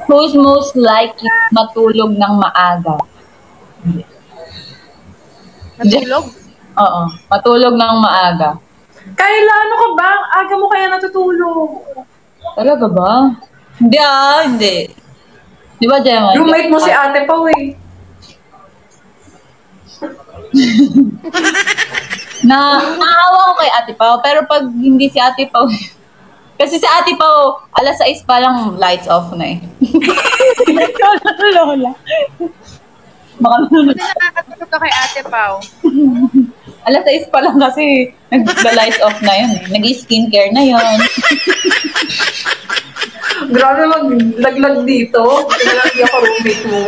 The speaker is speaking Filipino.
Who's most likely matulog ng maaga? Matulog? Oo, matulog ng maaga. Kayla, ano ka ba? Aga mo kaya natutulog. Talaga ba? Hindi hindi. Di ba, Gemma? Roommate mo si Ate Pao eh. Naawa ko kay Ate Pao, pero pag hindi si Ate Pao, kasi si Ate Pao, 6:00 pa lang lights off na eh. Lola. Baka Buti nakakatulog ka kay Ate Pao. 6:00 pa lang kasi nag-lights off na yun eh. Nag-skincare na yun. Grabe maglaglag dito. Pinalagyan ako roommate mo.